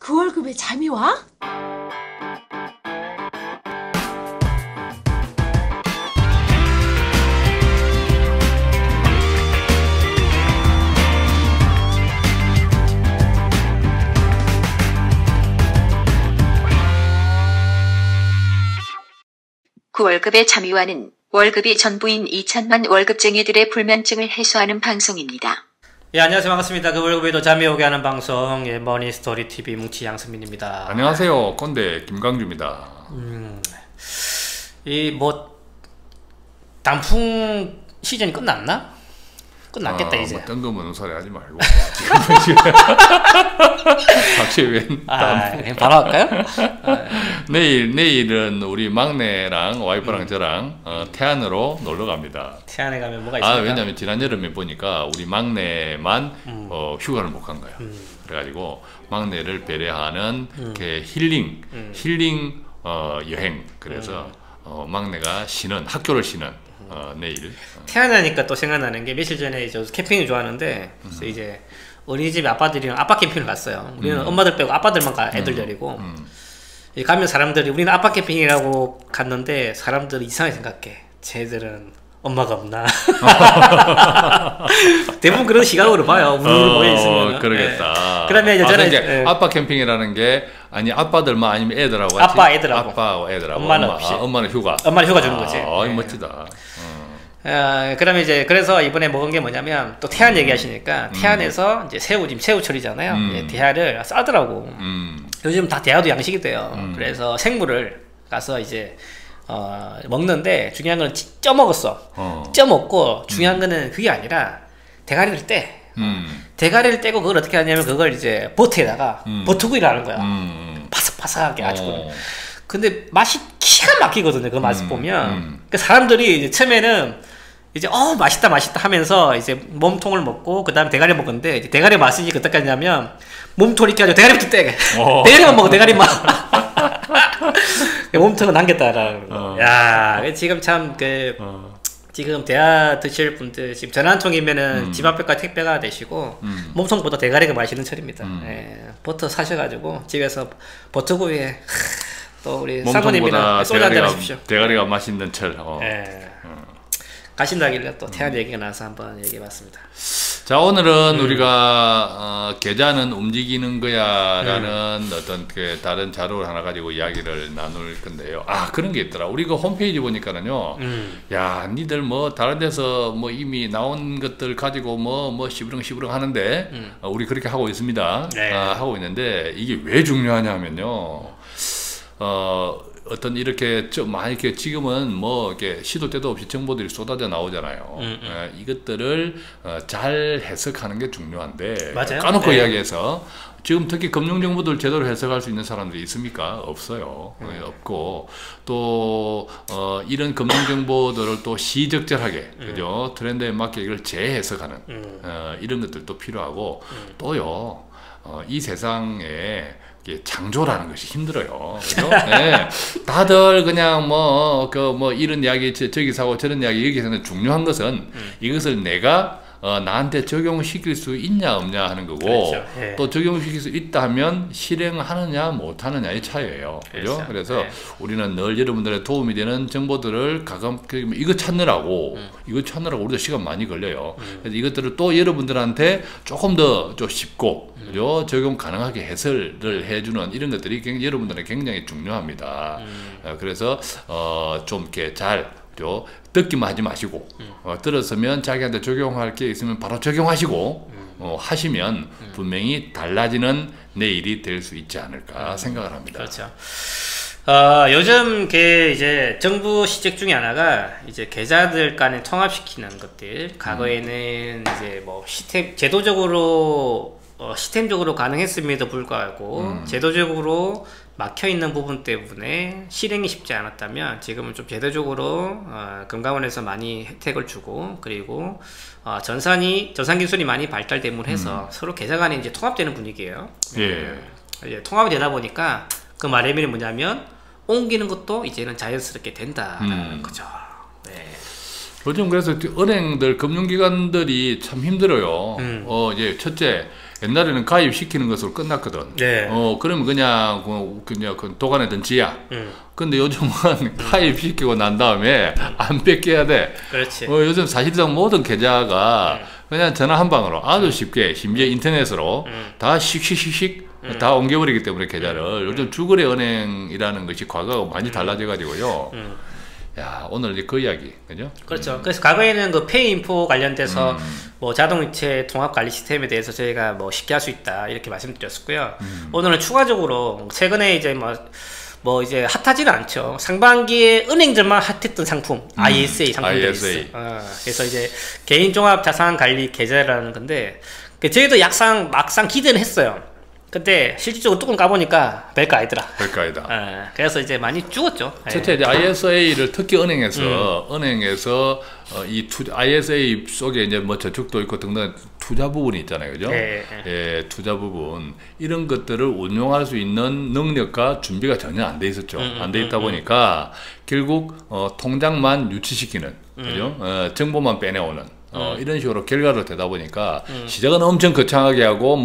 그 월급에 잠이 와? 그 월급의 잠이와는 월급이 전부인 2천만 월급쟁이들의 불면증을 해소하는 방송입니다. 예, 안녕하세요. 반갑습니다. 그 월급에도 잠이 오게 하는 방송, 예, 머니스토리TV 뭉치 양승민입니다. 안녕하세요. 꼰대 김강주입니다. 단풍 시즌이 끝났나? 끝났겠다, 이제. 뭐 뜬금없는 소리 하지 말고. 갑자기 웬 단풍. 바로 할까요? 내일은 우리 막내랑 와이프랑 저랑 태안으로 놀러 갑니다. 태안에 가면 뭐가 있습니까? 왜냐면 지난 여름에 보니까 우리 막내만 휴가를 못 간 거야. 그래가지고 막내를 배려하는 힐링 여행. 그래서 막내가 학교를 쉬는 내일. 태안하니까 또 생각나는 게 며칠 전에 저 캠핑을 좋아하는데 그래서 이제 어린이집 아빠들이랑 아빠 캠핑을 갔어요. 우리는 엄마들 빼고 아빠들만 가, 애들 데리고. 가면 사람들이, 우리는 아빠 캠핑이라고 갔는데 사람들이 이상하게 생각해. 쟤들은 엄마가 없나? 대부분 그런 시각으로 봐요. 우리 모여 있으면. 그러겠다. 네. 그러면 이제 저는 이제 아빠 캠핑이라는 게 아니 아빠들만 아니면 애들하고 같이? 아빠 애들하고. 아빠하고 애들하고. 엄마는 없이. 엄마는 휴가. 엄마는 휴가 주는 거지. 멋지다. 그러면 이제 그래서 이번에 먹은 게 뭐냐면 또 태안 얘기하시니까 태안에서 이제 지금 새우철이잖아요. 대하를 싸더라고. 요즘 다 대하도 양식이 돼요. 그래서 생물을 가서 이제 먹는데 중요한 건 쪄 먹었어. 쪄 먹고 중요한 거는 그게 아니라 대가리를 떼. 대가리를 떼고 그걸 어떻게 하냐면 그걸 이제 버터에다가 버터구이라는 거야. 바삭바삭하게 아주. 근데 맛이 기가 막히거든요. 그 맛을 보면. 그 사람들이 이제 처음에는 이제 맛있다 하면서 이제 몸통을 먹고 그 다음에 대가리 먹었는데 이제 대가리 맛이 어떡하냐면 몸통 이렇게 가지고 대가리부터 떼게. 대가리만 먹어, 대가리만. 몸통은 남겼다라는 거. 야, 지금 참 지금 대하 드실 분들 지금 전화 한 통이면은 집 앞에까지 택배가 되시고 몸통보다 대가리가 맛있는 철입니다. 예, 버터 사셔가지고 집에서 버터구이에 또 우리 사모님이랑 소주 한잔 하십시오. 대가리가 맛있는 철. 예. 가신다길래 또 태안 얘기가 나서 한번 얘기해봤습니다. 자, 오늘은 우리가 계좌는 움직이는 거야 라는 어떤 다른 자료를 하나 가지고 이야기를 나눌 건데요. 그런 게 있더라. 우리 그 홈페이지 보니까는요, 야, 니들 뭐 다른 데서 뭐 이미 나온 것들 가지고 뭐 시부렁시부렁 하는데 우리 그렇게 하고 있습니다. 네. 하고 있는데 이게 왜 중요하냐면요, 어떤 이렇게 많이 이렇게 지금은 뭐 이렇게 시도 때도 없이 정보들이 쏟아져 나오잖아요. 이것들을 잘 해석하는 게 중요한데, 맞아요? 까놓고 이야기해서 지금 특히 금융 정보들 제대로 해석할 수 있는 사람들이 있습니까? 없어요. 없고 또 이런 금융 정보들을 또 시적절하게 그죠? 트렌드에 맞게 이걸 재해석하는 이런 것들도 필요하고 또요. 이 세상에 창조라는 것이 힘들어요. 그죠? 네. 다들 그냥 이런 이야기 저기 사고 저런 이야기 여기서는 중요한 것은 이것을 내가 나한테 적용시킬 수 있냐 없냐 하는 거고, 그렇죠. 예. 또 적용시킬 수 있다 하면 실행하느냐 못하느냐의 차이예요. 그죠? 그렇죠. 그래서 예. 우리는 늘 여러분들의 도움이 되는 정보들을 이거 찾느라고 우리도 시간 많이 걸려요. 그래서 이것들을 또 여러분들한테 조금 더 좀 쉽고 그죠? 적용 가능하게 해설을 해주는 이런 것들이 여러분들에게 굉장히 중요합니다. 그래서 좀 이렇게 잘 듣기만 하지 마시고 들었으면 자기한테 적용할 게 있으면 바로 적용하시고 하시면 분명히 달라지는 내일이 될 수 있지 않을까 생각을 합니다. 그렇죠. 요즘 이제 정부 시책 중에 하나가 이제 계좌들 간에 통합시키는 것들. 과거에는 이제 뭐 시스템적으로 가능했음에도 불구하고 제도적으로 막혀있는 부분 때문에 실행이 쉽지 않았다면 지금은 좀 제도적으로 금감원에서 많이 혜택을 주고, 그리고 전산 기술이 많이 발달됨으로 해서 서로 계좌 간에 이제 통합되는 분위기예요. 이제 통합이 되다 보니까 그 말의 의미는 뭐냐면 옮기는 것도 이제는 자연스럽게 된다는 거죠. 네. 요즘 그래서 은행들, 금융기관들이 참 힘들어요. 이제 첫째, 옛날에는 가입시키는 것으로 끝났거든. 네. 그러면 그냥 그 도관에 던지야. 근데 요즘은 가입시키고 난 다음에 안 뺏겨야 돼. 그렇지. 요즘 사실상 모든 계좌가 그냥 전화 한 방으로 아주 쉽게, 심지어 인터넷으로 다 씩씩씩씩 다 옮겨버리기 때문에 계좌를 요즘 주거래 은행이라는 것이 과거하고 많이 달라져가지고요. 야, 오늘 이제 그 이야기, 그죠? 그렇죠. 그래서 과거에는 그 페이인포 관련돼서 뭐 자동이체 통합 관리 시스템에 대해서 저희가 뭐 쉽게 할 수 있다 이렇게 말씀드렸었고요. 오늘은 추가적으로 최근에 이제 뭐 이제 핫하지는 않죠. 상반기에 은행들만 핫했던 상품 ISA 상품들이 있어요. 그래서 이제 개인 종합 자산 관리 계좌라는 건데 저희도 막상 기대는 했어요. 근데 실질적으로 뚜껑 까보니까 별거 아니더라. 별거 아니다. 그래서 이제 많이 죽었죠. 첫째 이제 ISA를 특히 은행에서 ISA 속에 이제 뭐 저축도 있고 등등 투자 부분이 있잖아요, 그죠? 예, 투자 부분 이런 것들을 운용할 수 있는 능력과 준비가 전혀 안 돼 있었죠. 안 돼 있다 보니까 결국 통장만 유치시키는, 그죠? 정보만 빼내오는. 이런 식으로 결과로 되다 보니까 시작은 엄청 거창하게 하고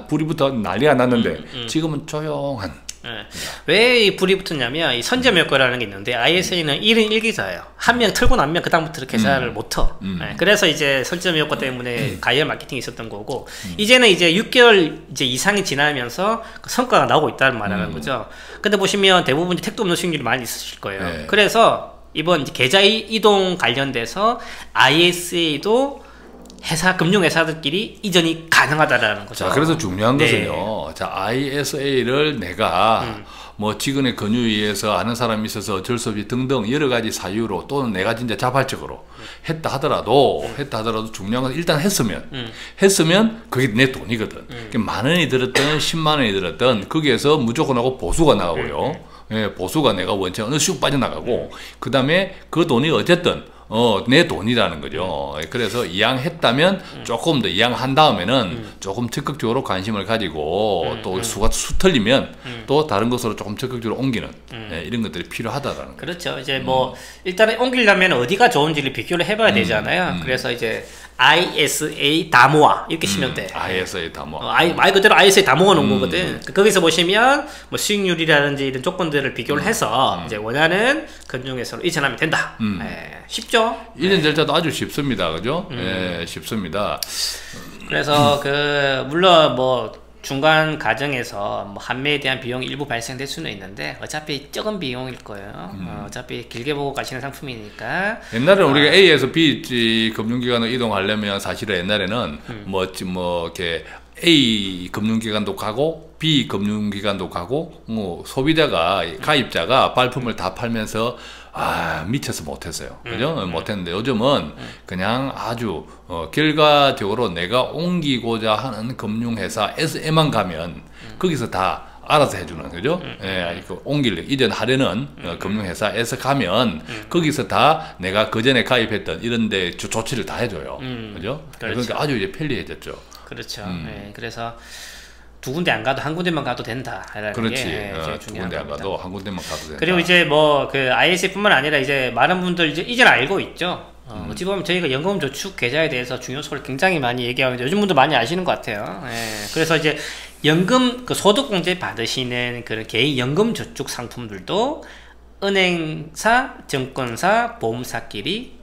불이 붙어 난리가 났는데 지금은 조용한. 왜 이 불이 붙었냐면 이 선점효과라는 게 있는데 ISA는 1인 1계좌예요. 한 명 털고 나면 그다음부터 계좌를 못 터. 그래서 이제 선점효과 때문에 가열 마케팅이 있었던 거고 이제는 이제 6개월 이제 이상이 지나면서 그 성과가 나오고 있다는 말하는 거죠. 근데 보시면 대부분 택도 없는 수익률이 많이 있으실 거예요. 그래서 이번 이제 계좌 이동 관련돼서 ISA도 금융회사들끼리 이전이 가능하다라는 거죠. 자, 그래서 중요한 것은요. 자, ISA를 내가 뭐 직원의 권유에 의해서 아는 사람이 있어서 어쩔 수 없이 등등 여러 가지 사유로 또는 내가 진짜 자발적으로 했다 하더라도 중요한 건 일단 했으면 그게 내 돈이거든. 만 원이 들었든 10만 원이 들었든 거기에서 무조건 하고 보수가 나가고요. 예, 보수가 내가 원체 어느 쑥 빠져나가고 그 다음에 그 돈이 어쨌든 내 돈이라는 거죠. 그래서 이양했다면 조금 더 이양한 다음에는 조금 적극적으로 관심을 가지고 또 수가 틀리면 또 다른 것으로 조금 적극적으로 옮기는 이런 것들이 필요하다라는 거죠. 그렇죠. 이제 뭐 일단은 옮기려면 어디가 좋은지를 비교를 해봐야 되잖아요. 그래서 이제 ISA 다 모아 이렇게 치면 돼. ISA 다 모아. 말 그대로 ISA 다 모아 놓은 거거든. 거기서 보시면 뭐 수익률이라든지 이런 조건들을 비교를 해서 이제 원하는 금융회사로 이전하면 된다. 쉽죠? 이전 절차도 아주 쉽습니다, 그죠? 쉽습니다. 그래서 물론 뭐 중간 과정에서 뭐 판매에 대한 비용이 일부 발생될 수는 있는데 어차피 적은 비용일 거예요. 어차피 길게 보고 가시는 상품이니까. 옛날에는 우리가 A에서 B 금융기관으로 이동하려면 사실은 옛날에는 이렇게 A 금융기관도 가고 B 금융기관도 가고 소비자가 가입자가 발품을 다 팔면서 미쳐서 못했어요. 그죠? 못했는데 요즘은 그냥 아주 결과적으로 내가 옮기고자 하는 금융회사에만 가면 거기서 다 알아서 해주는, 그죠? 이전하려는 금융회사에서 가면 거기서 다 내가 그 전에 가입했던 이런데 조치를 다 해줘요. 그죠? 그러니까 아주 이제 편리해졌죠. 그렇죠. 그래서 두 군데 안 가도 한 군데만 가도 된다라는 그렇지. 게 두 군데 안 가도 한 군데만 가도 된다. 그리고 이제 뭐 ISA뿐만 아니라 이제 많은 분들 이제 알고 있죠. 어찌 보면 저희가 연금저축 계좌에 대해서 중요성을 굉장히 많이 얘기하는데 요즘 분들 많이 아시는 것 같아요. 그래서 이제 연금 소득공제 받으시는 그런 개인 연금저축 상품들도 은행사, 증권사, 보험사끼리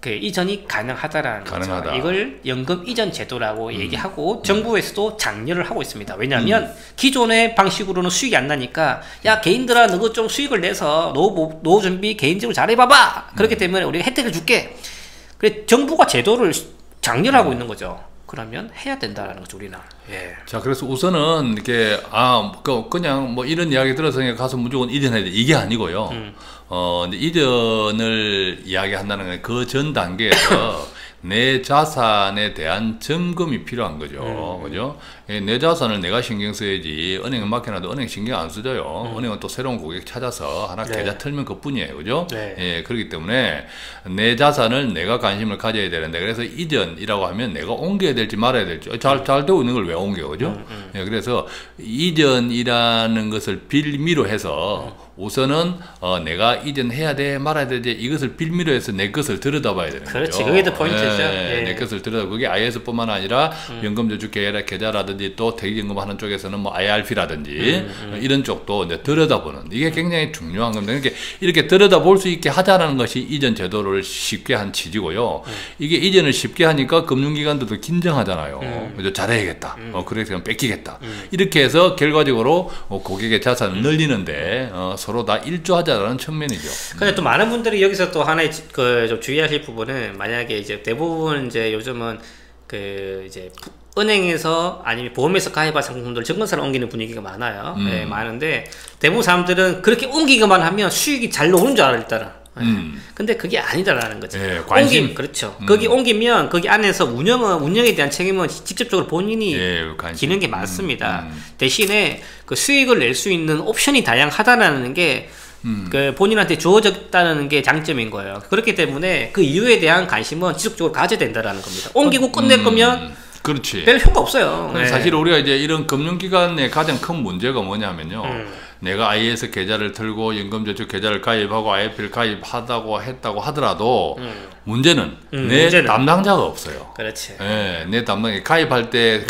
이전이 가능하다라는 거죠. 이걸 연금 이전 제도라고 얘기하고 정부에서도 장려를 하고 있습니다. 왜냐하면 기존의 방식으로는 수익이 안 나니까 야 개인들아 너가 좀 수익을 내서 노후 준비 개인적으로 잘해봐봐. 그렇기 때문에 우리가 혜택을 줄게. 그래 정부가 제도를 장려를 하고 있는 거죠. 그러면 해야 된다라는 거죠, 우리는. 자, 그래서 우선은 이렇게 그냥 뭐 이런 이야기 들어서 그냥 가서 무조건 이전해야 돼 이게 아니고요. 이제 이전을 이야기한다는 건 그 전 단계에서 내 자산에 대한 점검이 필요한 거죠. 그죠? 내 자산을 내가 신경 써야지 은행에 맡겨놔도 은행 신경 안 쓰죠. 은행은 또 새로운 고객 찾아서 하나 계좌 털면 그뿐이에요. 그죠? 그렇기 때문에 내 자산을 내가 관심을 가져야 되는데 그래서 이전이라고 하면 내가 옮겨야 될지 말아야 될지 잘 되고 있는 걸 왜 옮겨, 그죠? 그래서 이전이라는 것을 빌미로 해서 우선은 내가 이전해야 돼 말아야 되지 이것을 빌미로 해서 내 것을 들여다봐야 되는 거죠. 그렇지, 그게 더 포인트죠. 내 것을 들여다 그게 IS뿐만 아니라 연금저축 계좌라든지 또 대기연금 하는 쪽에서는 뭐 IRP라든지 이런 쪽도 이제 들여다보는 이게 굉장히 중요한 겁니다. 그러니까 이렇게 들여다볼 수 있게 하자라는 것이 이전 제도를 쉽게 한 취지고요. 이게 이전을 쉽게 하니까 금융기관들도 긴장하잖아요. 그래서 잘해야겠다. 그래서 뺏기겠다. 이렇게 해서 결과적으로 고객의 자산을 늘리는데 서로 다 일조하자라는 측면이죠. 근데 또 많은 분들이 여기서 또 하나의 좀 주의하실 부분은 만약에 이제 대부분 이제 요즘은 이제 은행에서 아니면 보험에서 가입한 상품들 증권사를 옮기는 분위기가 많아요. 네, 많은데 대부분 사람들은 그렇게 옮기기만 하면 수익이 잘 나오는 줄 알아 일단은. 근데 그게 아니다라는 거죠. 네, 관심. 그렇죠. 거기 옮기면 거기 안에서 운영에 대한 책임은 직접적으로 본인이 지는 게 맞습니다. 대신에 그 수익을 낼 수 있는 옵션이 다양하다라는 게 그 본인한테 주어졌다는 게 장점인 거예요. 그렇기 때문에 그 이유에 대한 관심은 지속적으로 가져야 된다라는 겁니다. 옮기고 끝낼 거면 그렇지. 별 효과 없어요. 네. 사실 우리가 이제 이런 금융기관의 가장 큰 문제가 뭐냐면요. 내가 IS 계좌를 들고 연금저축 계좌를 가입하고 IF를 가입하다고 했다고 하더라도 문제는 내 담당자가 없어요. 그렇지. 네, 내 담당자 가입할 때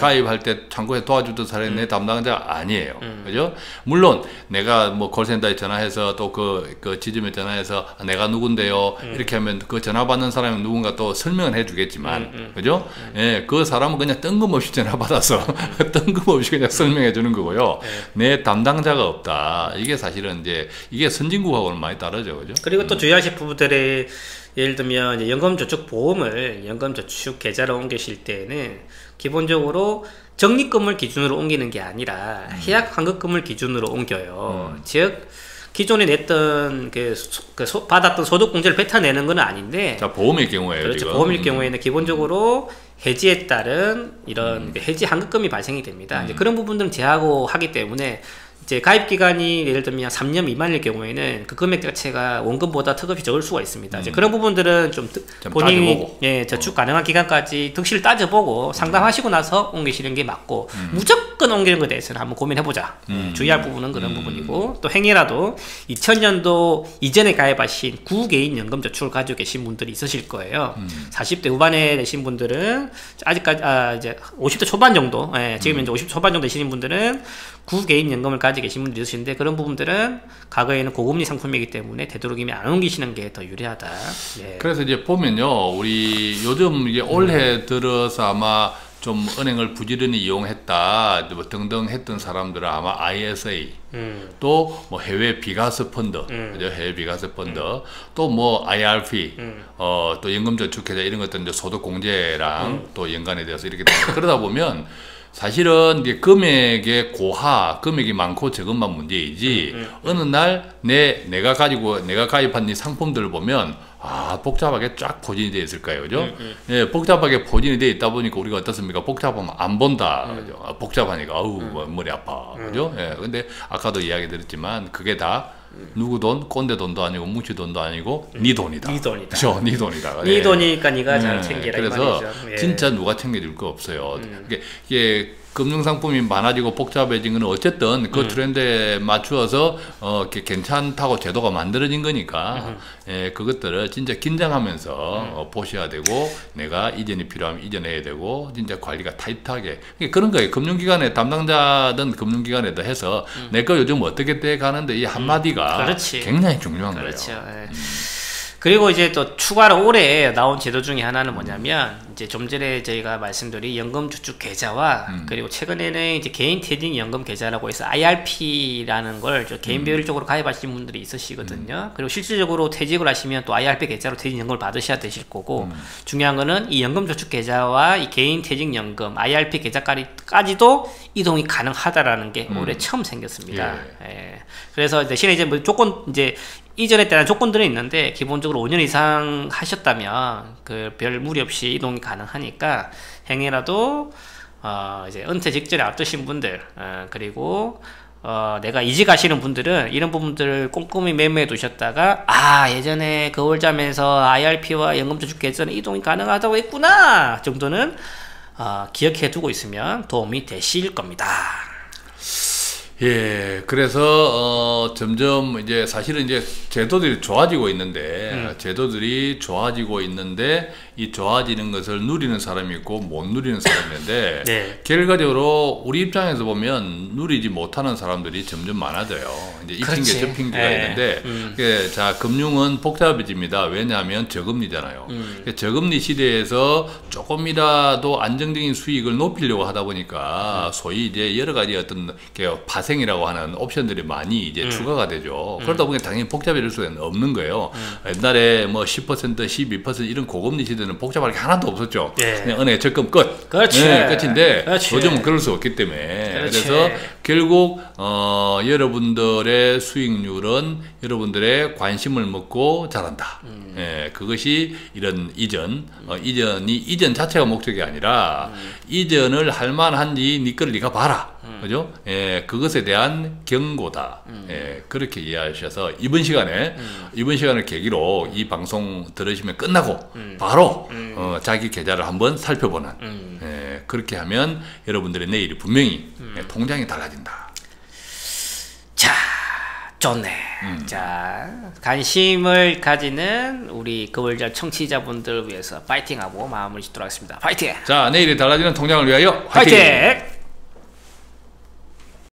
창구에 도와주던 사람이 내 담당자가 아니에요. 그죠? 물론 내가 뭐 콜센터에 전화해서 또 그 지점에 전화해서 내가 누군데요. 이렇게 하면 그 전화 받는 사람이 누군가 또 설명을 해주겠지만, 그죠? 예, 그 사람은 그냥 뜬금없이 전화 받아서 뜬금없이 그냥 설명해 주는 거고요. 내 담당자가 없다. 이게 사실은 이제 이게 선진국하고는 많이 다르죠, 그죠? 그리고 또 주의하실 부분들이 예를 들면 이제 연금저축보험을 연금저축 계좌로 옮기실 때는 기본적으로 적립금을 기준으로 옮기는 게 아니라 해약 환급금을 기준으로 옮겨요. 즉 기존에 냈던 받았던 소득공제를 뱉어내는 건 아닌데. 자, 보험의 경우에요. 그렇죠. 지금. 보험일 경우에는 기본적으로 해지에 따른 이런 해지 환급금이 발생이 됩니다. 이제 그런 부분들은 제하고 하기 때문에. 이제 가입 기간이 예를 들면 3년 미만일 경우에는 그 금액 자체가 원금보다 턱없이 적을 수가 있습니다. 이제 그런 부분들은 좀 본인이 저축 가능한 기간까지 득실을 따져보고 상담하시고 나서 옮기시는 게 맞고 무조건 옮기는 것에 대해서는 한번 고민해보자. 주의할 부분은 그런 부분이고 또 행여라도 2000년도 이전에 가입하신 구개인 연금저축을 가지고 계신 분들이 있으실 거예요. 40대 후반에 되신 분들은 아직까지 이제 50대 초반 정도, 지금 이제 50대 초반 정도 되시는 분들은 구개인 연금을 가지고 계신 분들이 있으신데 그런 부분들은 과거에는 고금리 상품이기 때문에 되도록이면 안 옮기시는 게 더 유리하다. 예. 그래서 이제 보면요, 우리 요즘 이게 올해 들어서 아마 좀 은행을 부지런히 이용했다 뭐 등등 했던 사람들은 아마 ISA 또 뭐 해외 비과세 펀드, 그죠? 해외 비과세 펀드 또 뭐 IRP 또 연금저축계좌 이런 것들 이제 소득공제랑 또 연관에 대해서 이렇게 그러다 보면. 사실은 이제 금액의 금액이 많고 적은만 문제이지 어느 날 내가 가입한 이 상품들을 보면 복잡하게 쫙 포진이 되어 있을까요, 그죠? 예, 복잡하게 포진이 되어 있다 보니까 우리가 어떻습니까? 복잡하면 안 본다, 그죠? 복잡하니까 머리 아파, 그죠? 예, 근데 아까도 이야기 드렸지만 그게 다 누구 돈, 꼰대 돈도 아니고 뭉치 돈도 아니고 네 돈이다. 네 돈이다. 그렇죠, 네 돈이다. 네 돈이니까 네가 잘 챙기라. 그래서 진짜 누가 챙겨줄 거 없어요. 이게 금융상품이 많아지고 복잡해진 건 어쨌든 그 트렌드에 맞추어서 이렇게 괜찮다고 제도가 만들어진 거니까 그것들을 진짜 긴장하면서 보셔야 되고 내가 이전이 필요하면 이전해야 되고 진짜 관리가 타이트하게 그런 거예요. 금융기관에 담당자든 금융기관에도 해서 내 거 요즘 어떻게 돼 가는데 이 한마디가 굉장히 중요한 거예요. 그리고 이제 또 추가로 올해 나온 제도 중에 하나는 뭐냐면 이제 좀 전에 저희가 말씀드린 연금저축 계좌와 그리고 최근에는 이제 개인 퇴직 연금 계좌라고 해서 IRP라는 걸 개인별적으로 가입하신 분들이 있으시거든요. 그리고 실질적으로 퇴직을 하시면 또 IRP 계좌로 퇴직 연금을 받으셔야 되실 거고 중요한 거는 이 연금저축 계좌와 이 개인 퇴직 연금 IRP 계좌까지도 이동이 가능하다라는 게 올해 처음 생겼습니다. 예. 그래서 대신에 이제 뭐 이전에 따른 조건들은 있는데 기본적으로 5년 이상 하셨다면 그 별 무리 없이 이동이 가능하니까 행여라도 이제 은퇴 직전에 앞두신 분들 그리고 내가 이직하시는 분들은 이런 부분들을 꼼꼼히 메모해 두셨다가 예전에 거울잠에서 IRP와 연금저축 계좌는 이동이 가능하다고 했구나 정도는 기억해 두고 있으면 도움이 되실 겁니다. 예, 그래서 점점 이제 사실은 이제 제도들이 좋아지고 있는데 제도들이 좋아지고 있는데 이 좋아지는 것을 누리는 사람이 있고 못 누리는 사람이 있는데 네. 결과적으로 우리 입장에서 보면 누리지 못하는 사람들이 점점 많아져요. 이제 입힌 게 접힌 게가 있는데 자, 금융은 복잡해집니다. 왜냐하면 저금리잖아요. 저금리 시대에서 조금이라도 안정적인 수익을 높이려고 하다 보니까 소위 이제 여러 가지 어떤 파생이라고 하는 옵션들이 많이 이제 추가가 되죠. 그러다 보니까 당연히 복잡해질 수는 없는 거예요. 옛날에 뭐 10%, 12% 이런 고금리 시대는 복잡할 게 하나도 없었죠. 그냥 은행에 적금 끝. 그렇지. 네, 끝인데 그렇지. 요즘은 그럴 수 없기 때문에 그렇지. 그래서 결국 여러분들의 수익률은 여러분들의 관심을 먹고 자란다. 예, 그것이 이런 이전 자체가 목적이 아니라 이전을 할 만한지 네 거를 네가 봐라. 그죠? 예, 그것에 대한 경고다. 예, 그렇게 이해하셔서 이번 시간을 계기로 이 방송 들으시면 끝나고 바로 자기 계좌를 한번 살펴보는 예, 그렇게 하면 여러분들의 내일이 분명히 통장이 달라진다. 자, 좋네. 자, 관심을 가지는 우리 그월절 청취자분들을 위해서 파이팅하고 마음을 짓도록 하겠습니다. 파이팅! 자, 내일이 달라지는 통장을 위하여 파이팅!